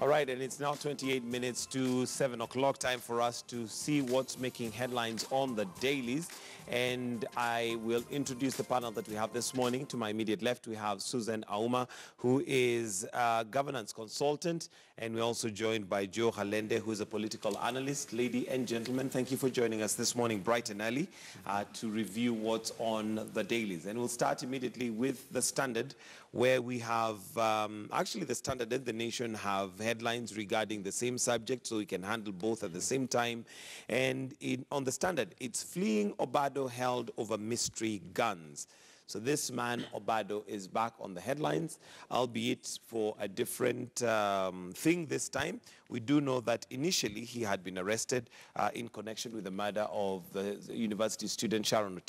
All right, and it's now 28 minutes to 7 o'clock. Time for us to see what's making headlines on the dailies. And I will introduce the panel that we have this morning. To my immediate left, we have Susan Auma, who is a governance consultant. And we're also joined by Joe Halende, who is a political analyst. Lady and gentlemen, thank you for joining us this morning, bright and early, to review what's on the dailies. And we'll start immediately with the Standard, where we have, actually the Standard and the Nation have headlines regarding the same subject, so we can handle both at the same time. And on the Standard, it's fleeing Obado held over mystery guns. So this man, Obado, is back on the headlines, albeit for a different thing this time. We do know that initially he had been arrested in connection with the murder of the university student Sharon,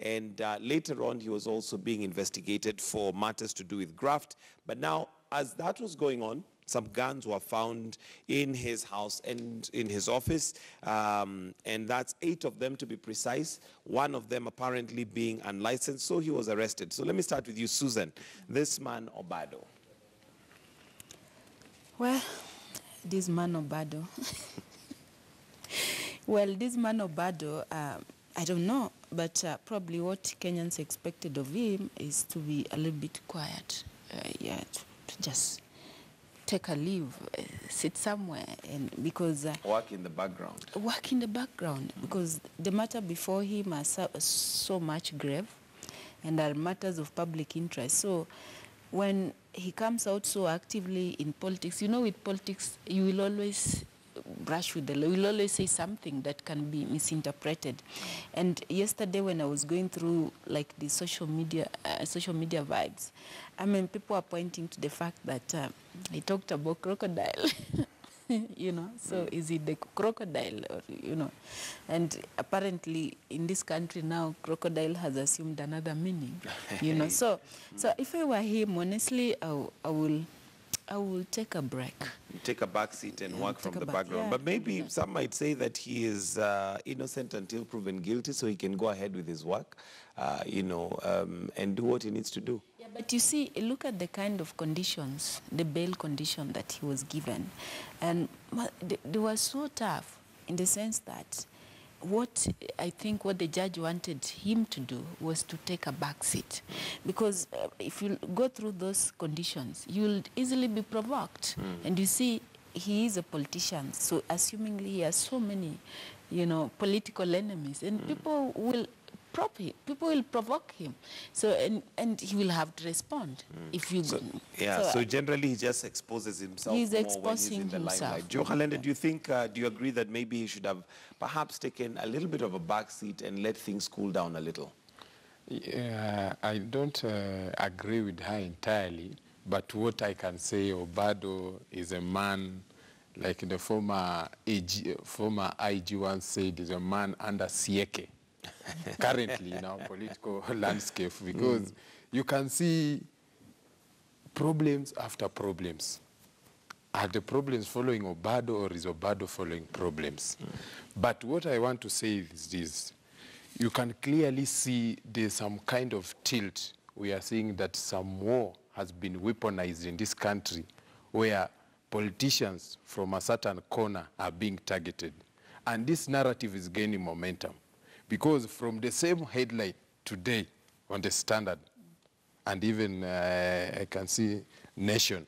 and later on he was also being investigated for matters to do with graft. But now, as that was going on, some guns were found in his house and in his office, and that's 8 of them to be precise, one of them apparently being unlicensed, so he was arrested. So let me start with you, Susan. This man, Obado. Well, this man, Obado. Well, this man, Obado, I don't know, but probably what Kenyans expected of him is to be a little bit quiet, to just take a leave, sit somewhere, and because work in the background. Work in the background, because the matter before him are so much grave, and are matters of public interest. So when he comes out so actively in politics, you know, with politics, you will always brush with the law. You will always say something that can be misinterpreted. And yesterday, when I was going through like the social media vibes, I mean, people are pointing to the fact that he talked about crocodile, you know, so is it the crocodile, or, you know, and apparently in this country now, crocodile has assumed another meaning, you know, so if I were him, honestly, I will take a break. Take a back seat and work from the background. Yeah, but maybe some might say that he is innocent until proven guilty, so he can go ahead with his work, you know, and do what he needs to do. Yeah, but you see, look at the kind of conditions, the bail condition that he was given. And they were so tough in the sense that what the judge wanted him to do was to take a back seat. Because if you go through those conditions, you'll easily be provoked. And you see, he is a politician, so assumingly he has so many, you know, political enemies, and people will provoke him. So, and he will have to respond if you... So generally he just exposes himself he's more exposing when he's in the himself. limelight. Joe Halende, do you think, do you agree that maybe he should have perhaps taken a little bit of a back seat and let things cool down a little? Yeah, I don't agree with her entirely, but what I can say, Obado is a man, like the former IG once said, is a man under sieke. Currently in our political landscape, because you can see problems after problems. Are the problems following Obado, or is Obado following problems? But what I want to say is this. You can clearly see there's some kind of tilt. We are seeing that some war has been weaponized in this country, where politicians from a certain corner are being targeted. And this narrative is gaining momentum. Because from the same headline today on the Standard, and even I can see Nation,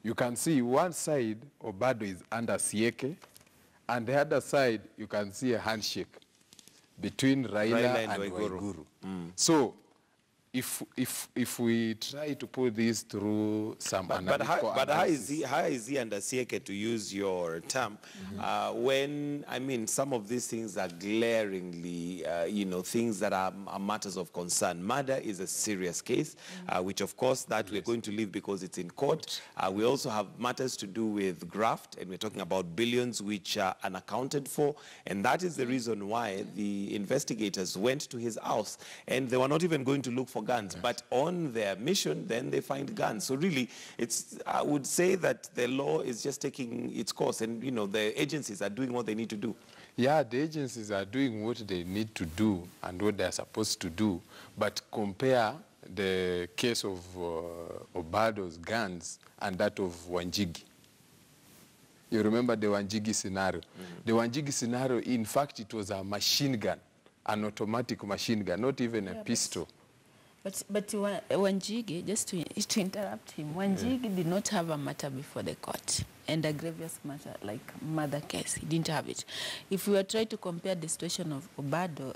you can see one side, Obado is under sieke, and the other side, you can see a handshake between Raila and Waiguru. So, if we try to put this through some analytical analysis. How is he under sieke, to use your term, when, I mean, some of these things are glaringly, you know, things that are matters of concern. Murder is a serious case, which of course that we're going to leave because it's in court. We also have matters to do with graft, and we're talking about billions which are unaccounted for, and that is the reason why the investigators went to his house, and they were not even going to look for guns, but on their mission, then they find guns. So really, I would say that the law is just taking its course, and, you know, the agencies are doing what they need to do. Yeah, the agencies are doing what they need to do and what they're supposed to do, but compare the case of Obado's guns and that of Wanjigi. You remember the Wanjigi scenario? The Wanjigi scenario, in fact, it was a machine gun, an automatic machine gun, not even a pistol. But Wanjigi, just to interrupt him, Wanjigi did not have a matter before the court, and a grievous matter like murder case. He didn't have it. If we were trying to compare the situation of Obado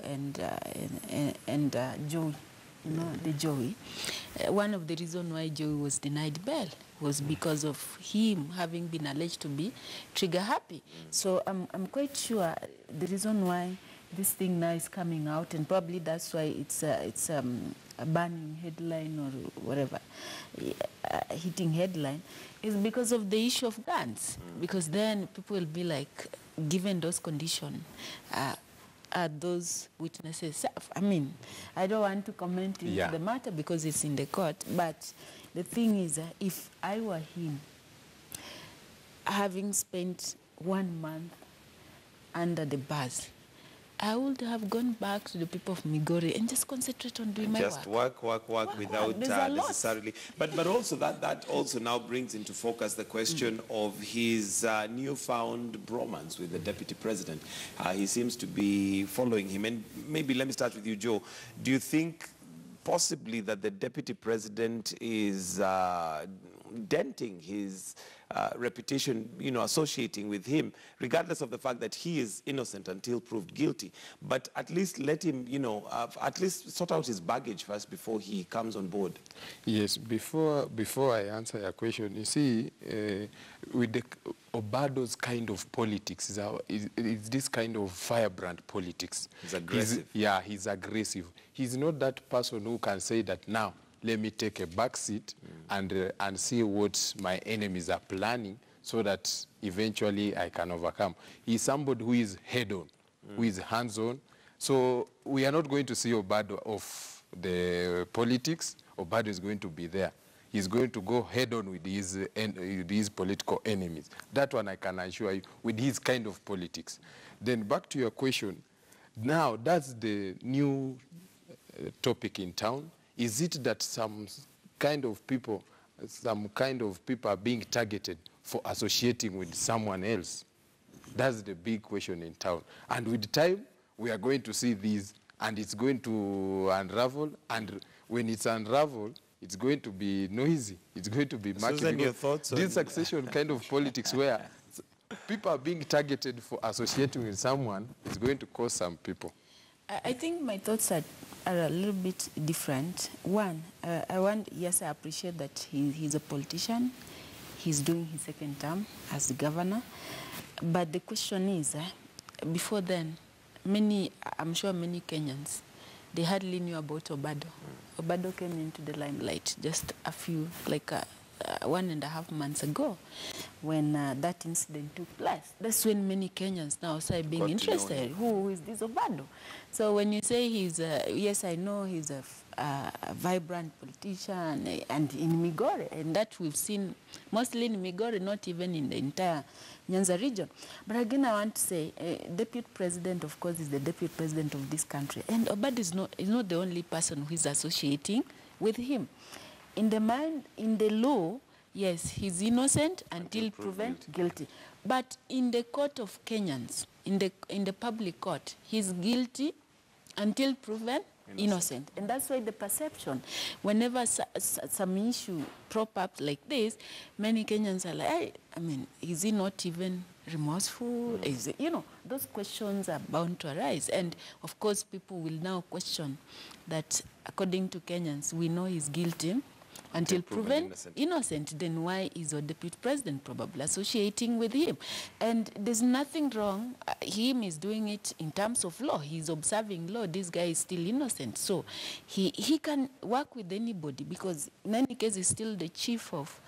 and Joey, you know, the Joey, one of the reasons why Joey was denied bail was because of him having been alleged to be trigger happy. So I'm quite sure the reason why this thing now is coming out, and probably that's why it's a burning headline or whatever, hitting headline, is because of the issue of guns. Because then people will be like, given those conditions, are those witnesses safe? I mean, I don't want to comment into the matter because it's in the court, but the thing is, if I were him, having spent 1 month under the bars, I would have gone back to the people of Migori and just concentrate on doing my work. Just work without necessarily. But also that also now brings into focus the question of his newfound bromance with the deputy president. He seems to be following him. And maybe let me start with you, Joe. Do you think possibly that the deputy president is denting his reputation, you know, associating with him, regardless of the fact that he is innocent until proved guilty? But at least let him, you know, at least sort out his baggage first before he comes on board. Yes, before I answer your question, you see, with the Obado's kind of politics, it's this kind of firebrand politics. He's aggressive. He's aggressive. He's not that person who can say that now, let me take a back seat and see what my enemies are planning so that eventually I can overcome. He's somebody who is head-on, who is hands-on. So we are not going to see Obado off the politics. Obado is going to be there. He's going to go head-on with his political enemies. That one I can assure you, with his kind of politics. Then back to your question. Now, that's the new topic in town. Is it that some kind of people are being targeted for associating with someone else? That's the big question in town. And with time, we are going to see these, and it's going to unravel. And when it's unraveled, it's going to be noisy. It's going to be much. Susan, your thoughts on this succession kind of politics where people are being targeted for associating with someone is going to cause some people. I think my thoughts are a little bit different. One, yes, I appreciate that he's a politician. He's doing his second term as the governor. But the question is, before then, I'm sure many Kenyans, they hardly knew about Obado. Obado came into the limelight just a few, like 1.5 months ago, when that incident took place. That's when many Kenyans now started being interested. Who is this Obado? So when you say he's, yes, I know he's a vibrant politician, and in Migori, and that we've seen mostly in Migori, not even in the entire Nyanza region. But again, I want to say, deputy president, of course, is the deputy president of this country, and Obado is not the only person who is associating with him. In the law, yes, he's innocent until proven guilty. But in the court of Kenyans, in the public court, he's guilty until proven innocent. And that's why the perception, whenever some issue prop up like this, many Kenyans are like, hey, I mean, is he not even remorseful? Is it, you know, those questions are bound to arise. And of course, people will now question that, according to Kenyans, we know he's guilty until proven innocent. Then why is our deputy president probably associating with him? And there's nothing wrong. Him is doing it in terms of law. He's observing law. This guy is still innocent. So he can work with anybody, because in any case, he's still the chief of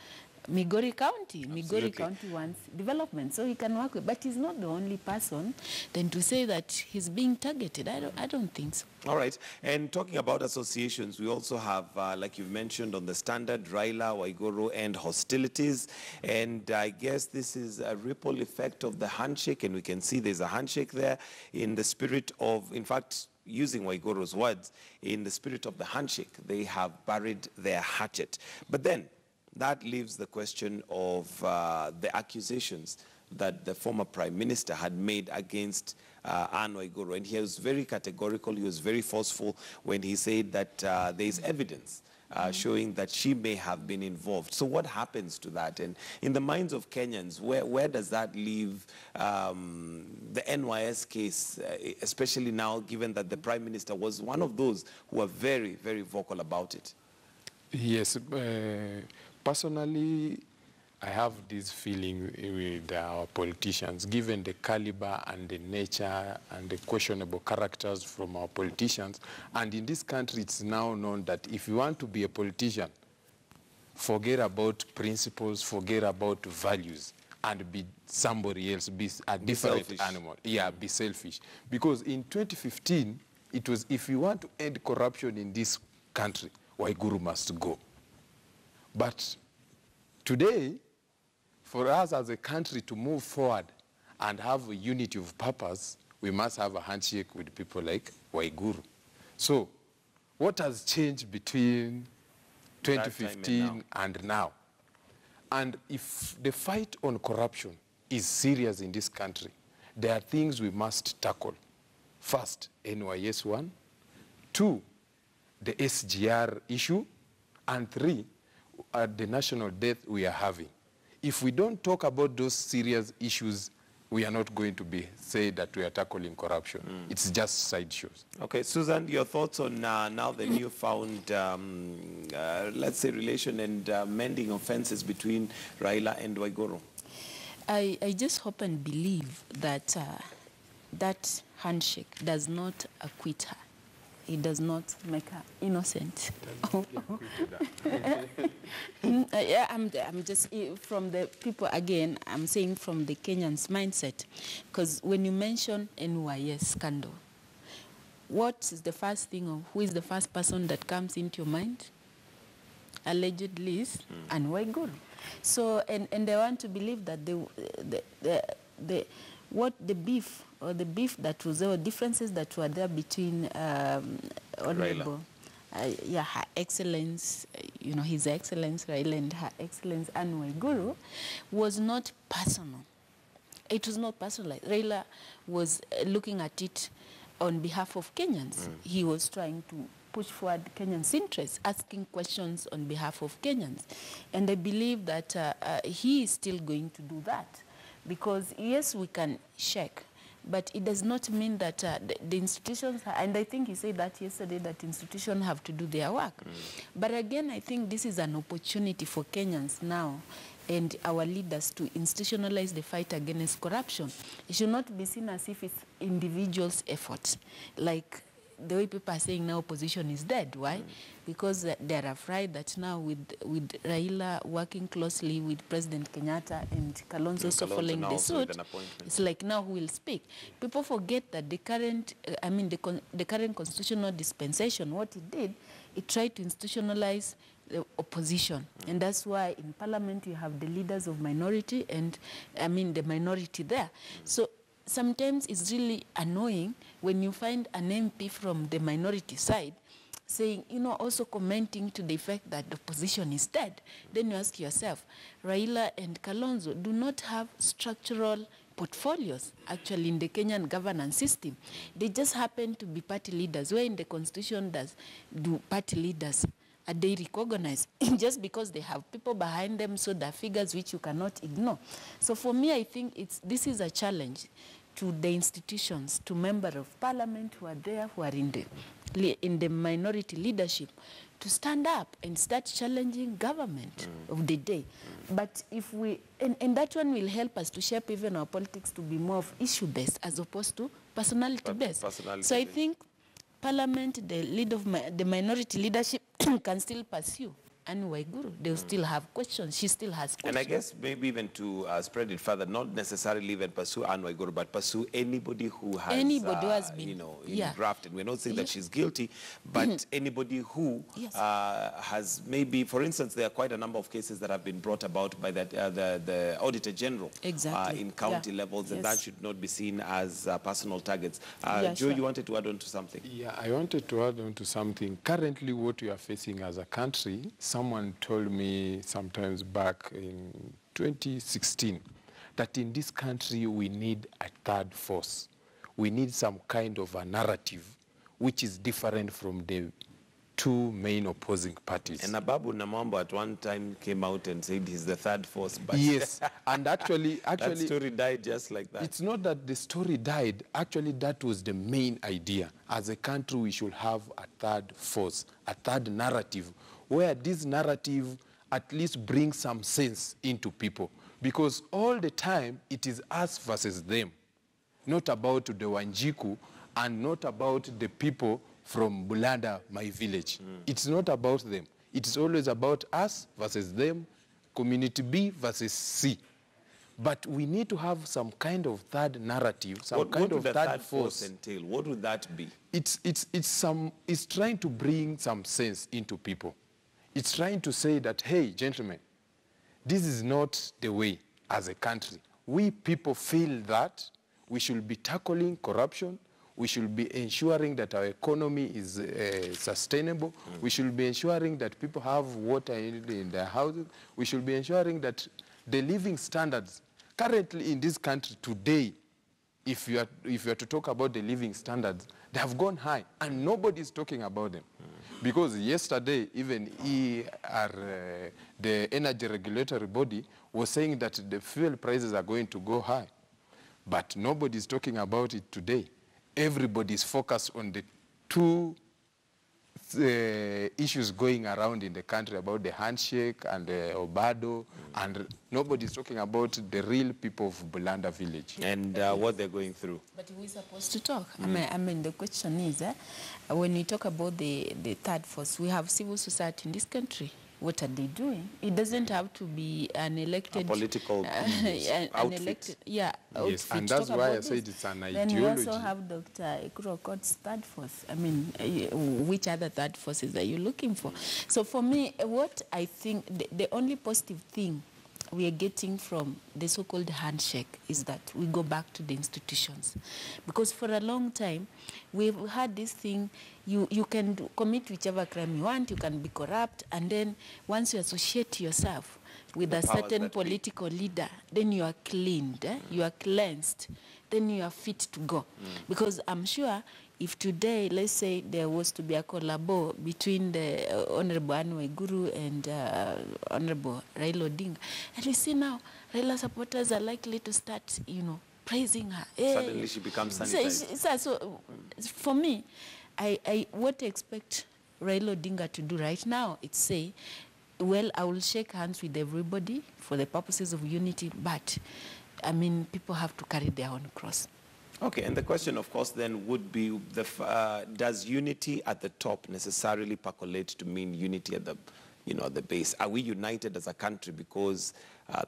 Migori County. Migori County wants development, so he can work with. But he's not the only person. Then to say that he's being targeted, I don't think so. All right. And talking about associations, we also have, like you've mentioned, on the Standard, Raila, Waiguru, and hostilities. And I guess this is a ripple effect of the handshake, and we can see there's a handshake there in the spirit of, in fact, using Waiguru's words, in the spirit of the handshake, they have buried their hatchet. But then that leaves the question of the accusations that the former prime minister had made against Anne Waiguru. And he was very categorical, he was very forceful when he said that there is evidence showing that she may have been involved. So what happens to that? And in the minds of Kenyans, where does that leave the NYS case, especially now, given that the Prime Minister was one of those who were very, very vocal about it? Yes, personally, I have this feeling with our politicians, given the caliber and the nature and the questionable characters from our politicians. And in this country, it's now known that if you want to be a politician, forget about principles, forget about values, and be somebody else, be a different animal. Yeah, be selfish. Because in 2015, it was, if you want to end corruption in this country, Waiguru must go. But today, for us as a country to move forward and have a unity of purpose, we must have a handshake with people like Waiguru. So, what has changed between 2015 and now? And if the fight on corruption is serious in this country, there are things we must tackle. First, NYS 1. 2, the SGR issue. And 3, the national debt we are having. If we don't talk about those serious issues, we are not going to say that we are tackling corruption. It's just sideshows. Okay, Susan, your thoughts on now the newfound, let's say, relation and mending offenses between Raila and Waiguru? I just hope and believe that that handshake does not acquit her. It does not make her innocent. Yeah, I'm just, from the people, again, I'm saying from the Kenyans' mindset. Because when you mention NYS scandal, what is the first thing, or who is the first person that comes into your mind? Allegedly is Anne Waiguru. So, and they want to believe that the beef, or the beef that was there, or differences that were there between Honorable, yeah, Her Excellence, you know, His Excellence Raila and Her Excellence Anne Waiguru, was not personal. It was not personal. Raila was looking at it on behalf of Kenyans. He was trying to push forward Kenyans' interests, asking questions on behalf of Kenyans. And I believe that he is still going to do that. Because, yes, we can check, but it does not mean that the institutions, and I think he said that yesterday, that institutions have to do their work. But again, I think this is an opportunity for Kenyans now and our leaders to institutionalize the fight against corruption. It should not be seen as if it's individuals' efforts. Like the way people are saying now opposition is dead. Why? Because they are afraid that now with Raila working closely with President Kenyatta and Kalonzo also following the suit, it's like now who will speak. People forget that the current, the current constitutional dispensation, what it did, it tried to institutionalize the opposition. And that's why in Parliament you have the leaders of minority and, the minority there. So sometimes it's really annoying when you find an MP from the minority side saying, also commenting to the effect that the opposition is dead. Then you ask yourself, Raila and Kalonzo do not have structural portfolios actually in the Kenyan governance system. They just happen to be party leaders, where in the constitution do party leaders are they recognized just because they have people behind them, so there are figures which you cannot ignore. So for me, I think this is a challenge to the institutions, to members of parliament who are there, who are in the minority leadership, to stand up and start challenging government of the day. But if we, and that one will help us to shape even our politics to be more of issue-based as opposed to personality-based. So I think Parliament, the lead of the minority leadership, can still pursue Anne Waiguru. They'll still have questions. She still has questions. And I guess maybe even to spread it further, not necessarily even pursue Anne Waiguru, but pursue anybody who has, been, you know, grafted. We're not saying that she's guilty, but anybody who has maybe, for instance, there are quite a number of cases that have been brought about by the Auditor General in county levels, and that should not be seen as personal targets. Joe, you wanted to add on to something? Yeah, I wanted to add on to something. Currently, what we are facing as a country, someone told me sometimes back in 2016 that in this country we need a third force. We need some kind of a narrative which is different from the two main opposing parties. And Ababu Namwambo at one time came out and said he's the third force. But yes, and actually that story died just like that. It's not that the story died. Actually, that was the main idea. As a country, we should have a third force, a third narrative, where this narrative at least brings some sense into people. Because all the time, it is us versus them, not about the Wanjiku and not about the people from Bulanda, my village. It's not about them. It's always about us versus them, community B versus C. But we need to have some kind of third narrative, some kind of third force entail? What would that be? It's trying to bring some sense into people. It's trying to say that, hey, gentlemen, this is not the way as a country. We people feel that we should be tackling corruption. We should be ensuring that our economy is sustainable. We should be ensuring that people have water in their houses. We should be ensuring that the living standards currently in this country today, if you are to talk about the living standards, they have gone high, and nobody is talking about them. Because yesterday, even the energy regulatory body was saying that the fuel prices are going to go high. But nobody is talking about it today. Everybody is focused on the two issues going around in the country about the handshake and the Obado, and nobody is talking about the real people of Bulanda village. And what they're going through. But we're supposed to talk. I mean, the question is, when we talk about the third force, we have civil society in this country. What are they doing? It doesn't have to be an elected... A political outfit. Yes, and that's why I said it's an ideology. Then we also have Dr. Ekroko's third force. I mean, which other third forces are you looking for? So for me, what I think, the only positive thing we are getting from the so-called handshake is that we go back to the institutions. Because for a long time, we've had this thing, you can commit whichever crime you want, you can be corrupt, and then once you associate yourself with a certain political leader, then you are cleaned, you are cleansed, then you are fit to go. Because I'm sure if today, let's say there was to be a collabo between the Honorable Anne Waiguru and Honorable Raila Odinga, and we see now Raila supporters are likely to start, praising her. Suddenly she becomes sanitized. So for me, what I expect Raila Odinga to do right now, it's say, well, I will shake hands with everybody for the purposes of unity, but, I mean, people have to carry their own cross. Okay, and the question, of course, then would be, does unity at the top necessarily percolate to mean unity at the, the base? Are we united as a country because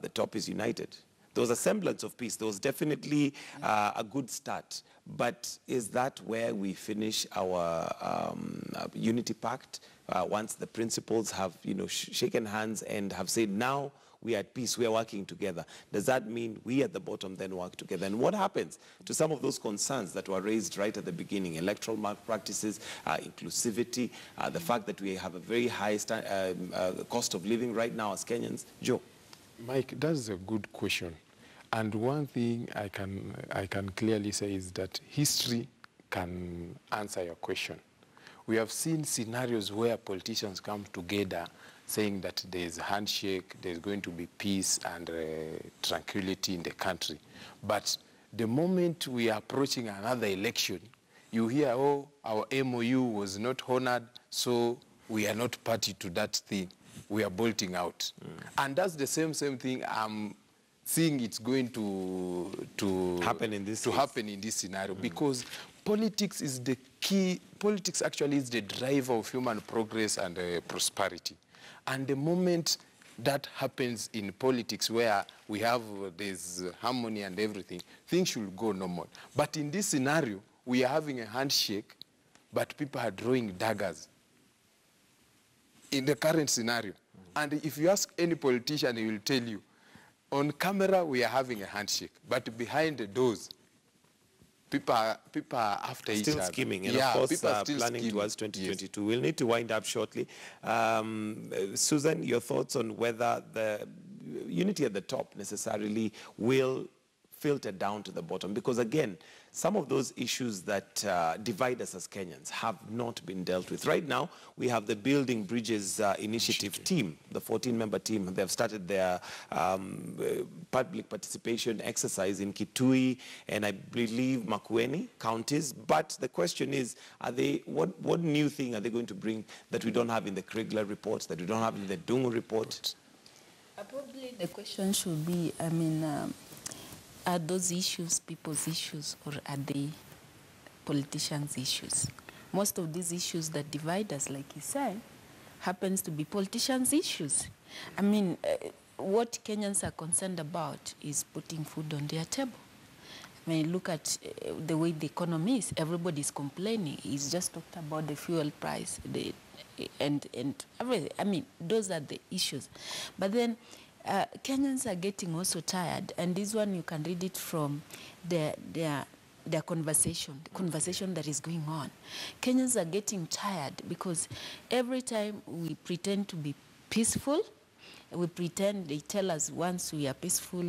the top is united? There was a semblance of peace. There was definitely a good start. But is that where we finish our unity pact? Once the principals have, shaken hands and have said, now we are at peace, we are working together. Does that mean we at the bottom then work together? And what happens to some of those concerns that were raised right at the beginning? Electoral malpractices, inclusivity, the fact that we have a very high cost of living right now as Kenyans. Joe? Mike, that's a good question. And one thing I can clearly say is that history can answer your question. We have seen scenarios where politicians come together saying that there's a handshake, there's going to be peace and tranquility in the country. But the moment we are approaching another election, you hear, oh, our MOU was not honored, so we are not party to that thing. We are bolting out. And that's the same thing I'm seeing it's going to happen in this scenario, because politics is the Politics actually is the driver of human progress and prosperity. And the moment that happens in politics where we have this harmony and everything, things should go normal. But in this scenario, we are having a handshake, but people are drawing daggers in the current scenario. And if you ask any politician, he will tell you, on camera, we are having a handshake, but behind the doors, people are after each other. Still scheming, and yeah, of course, planning scheming. towards 2022. Yes. We'll need to wind up shortly. Susan, your thoughts on whether the unity at the top necessarily will filter down to the bottom? Because again, some of those issues that divide us as Kenyans have not been dealt with. Right now, we have the Building Bridges Initiative team, the 14-member team. They've started their public participation exercise in Kitui and I believe Makueni counties. But the question is, what new thing are they going to bring that we don't have in the Kriegler report, that we don't have in the Dungu report? Probably the question should be, are those issues people's issues or are they politicians' issues? Most of these issues that divide us, like you said, happens to be politicians' issues. What Kenyans are concerned about is putting food on their table. Look at the way the economy is. Everybody's complaining. He's just talked about the fuel price and everything. Those are the issues. But then Kenyans are getting also tired, and this one you can read it from their conversation, the conversation that is going on. Kenyans are getting tired because every time we pretend to be peaceful, we pretend, they tell us once we are peaceful,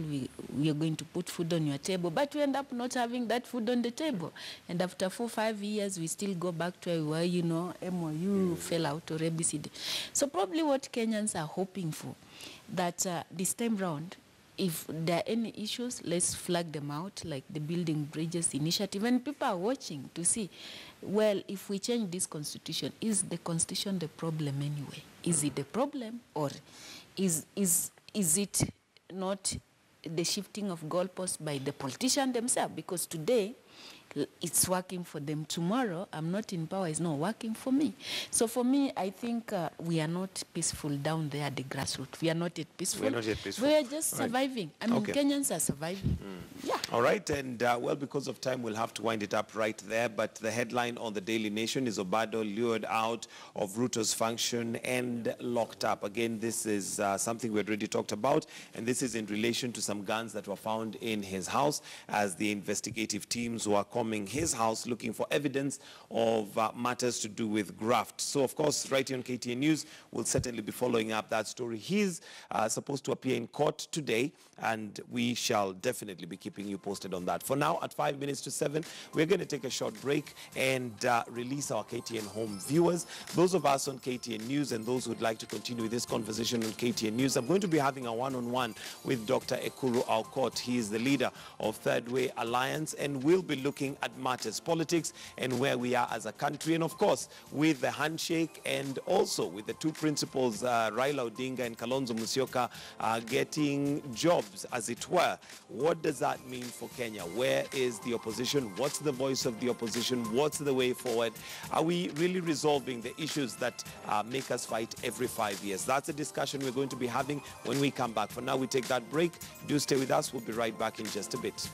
we are going to put food on your table, but we end up not having that food on the table. And after 4 or 5 years, we still go back to where, MOU fell out or ABCD. So probably what Kenyans are hoping for, that this time round, if there are any issues, let's flag them out, like the Building Bridges Initiative. And people are watching to see, well, if we change this constitution, is the constitution the problem anyway? Is it the problem, or is it not the shifting of goalposts by the politicians themselves? Because today, it's working for them. Tomorrow, I'm not in power, it's not working for me. So for me, I think we are not peaceful down there at the grassroots. We are not yet peaceful. We are not yet peaceful. We are just surviving. Okay. Kenyans are surviving. Yeah. All right, and well, because of time, we'll have to wind it up right there. But the headline on the Daily Nation is Obado lured out of Ruto's function and locked up. Again, this is something we already talked about, and this is in relation to some guns that were found in his house as the investigative teams were combing his house looking for evidence of matters to do with graft. So, of course, right here on KTN News, we'll certainly be following up that story. He's supposed to appear in court today, and we shall definitely be keeping you posted on that. For now, at 5 minutes to 7, we're going to take a short break and release our KTN Home viewers. Those of us on KTN News and those who'd like to continue this conversation on KTN News, I'm going to be having a one-on-one with Dr. Ekuru Aukot. He is the leader of Third Way Alliance, and we'll be looking at matters, politics, and where we are as a country. And of course, with the handshake and also with the two principals, Raila Odinga and Kalonzo Musyoka, getting jobs, as it were. What does that mean for Kenya? Where is the opposition? What's the voice of the opposition? What's the way forward? Are we really resolving the issues that make us fight every 5 years? That's a discussion we're going to be having when we come back. For now, we take that break. Do stay with us. We'll be right back in just a bit.